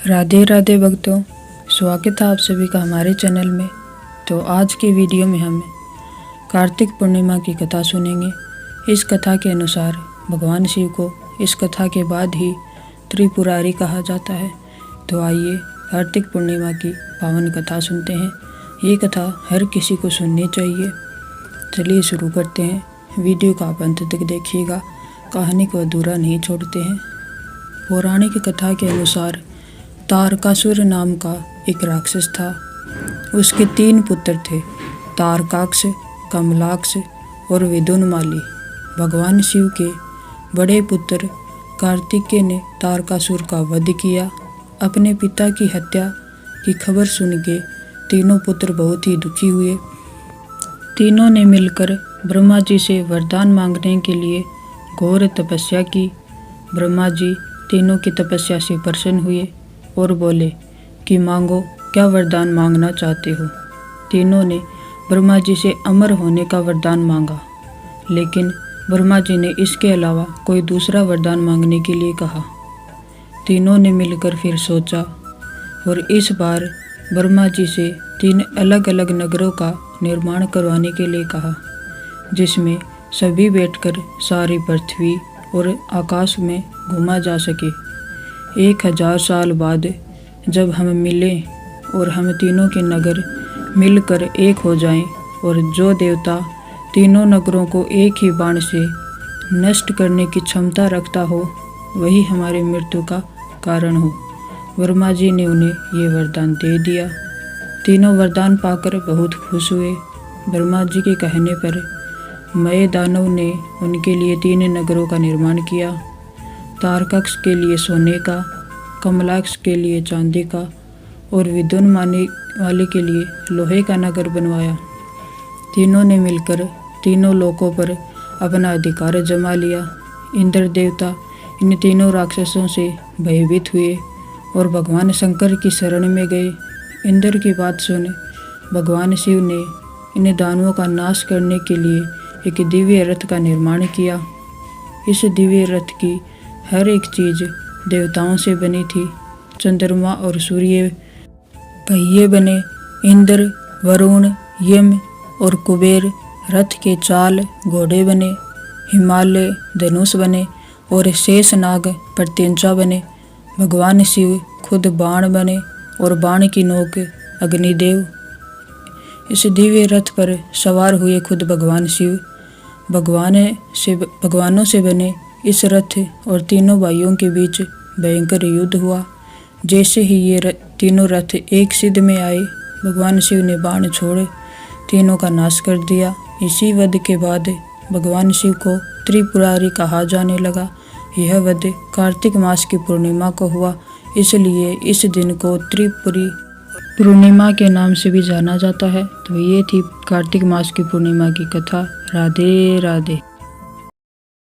राधे राधे भक्तों, स्वागत है आप सभी का हमारे चैनल में। तो आज की वीडियो में हम कार्तिक पूर्णिमा की कथा सुनेंगे। इस कथा के अनुसार भगवान शिव को इस कथा के बाद ही त्रिपुरारी कहा जाता है। तो आइए कार्तिक पूर्णिमा की पावन कथा सुनते हैं। ये कथा हर किसी को सुननी चाहिए। चलिए शुरू करते हैं। वीडियो का आप अंत तक देखिएगा, कहानी को अधूरा नहीं छोड़ते हैं। पौराणिक कथा के अनुसार तारकासुर नाम का एक राक्षस था। उसके 3 पुत्र थे, तारकाक्ष, कमलाक्ष और विदुनमाली। भगवान शिव के बड़े पुत्र कार्तिकेय ने तारकासुर का वध किया। अपने पिता की हत्या की खबर सुन के तीनों पुत्र बहुत ही दुखी हुए। तीनों ने मिलकर ब्रह्मा जी से वरदान मांगने के लिए घोर तपस्या की। ब्रह्मा जी तीनों की तपस्या से प्रसन्न हुए और बोले कि मांगो, क्या वरदान मांगना चाहते हो। तीनों ने ब्रह्मा जी से अमर होने का वरदान मांगा, लेकिन ब्रह्मा जी ने इसके अलावा कोई दूसरा वरदान मांगने के लिए कहा। तीनों ने मिलकर फिर सोचा और इस बार ब्रह्मा जी से 3 अलग अलग नगरों का निर्माण करवाने के लिए कहा, जिसमें सभी बैठकर सारी पृथ्वी और आकाश में घूमा जा सके। 1000 साल बाद जब हम मिलें और हम तीनों के नगर मिलकर एक हो जाएं और जो देवता तीनों नगरों को एक ही बाण से नष्ट करने की क्षमता रखता हो, वही हमारी मृत्यु का कारण हो। ब्रह्मा जी ने उन्हें ये वरदान दे दिया। तीनों वरदान पाकर बहुत खुश हुए। ब्रह्मा जी के कहने पर मय दानव ने उनके लिए 3 नगरों का निर्माण किया। तारकाक्ष के लिए सोने का, कमलाक्ष के लिए चांदी का और विदुनमाली वाले के लिए लोहे का नगर बनवाया। तीनों ने मिलकर तीनों लोकों पर अपना अधिकार जमा लिया। इंद्र देवता इन तीनों राक्षसों से भयभीत हुए और भगवान शंकर की शरण में गए। इंद्र की बात सुन भगवान शिव ने इन दानवों का नाश करने के लिए एक दिव्य रथ का निर्माण किया। इस दिव्य रथ की हर एक चीज देवताओं से बनी थी। चंद्रमा और सूर्य पहिए बने। इंद्र, वरुण, यम और कुबेर रथ के चाल घोड़े बने। हिमालय धनुष बने और शेषनाग प्रत्यंचा बने। भगवान शिव खुद बाण बने और बाण की नोक अग्निदेव। इस दिव्य रथ पर सवार हुए खुद भगवान शिव। भगवानों से बने इस रथ और तीनों भाइयों के बीच भयंकर युद्ध हुआ। जैसे ही ये तीनों रथ एक सिद्ध में आए, भगवान शिव ने बाण छोड़ तीनों का नाश कर दिया। इसी वध के बाद भगवान शिव को त्रिपुरारी कहा जाने लगा। यह वध कार्तिक मास की पूर्णिमा को हुआ, इसलिए इस दिन को त्रिपुरी पूर्णिमा के नाम से भी जाना जाता है। तो ये थी कार्तिक मास की पूर्णिमा की कथा। राधे राधे।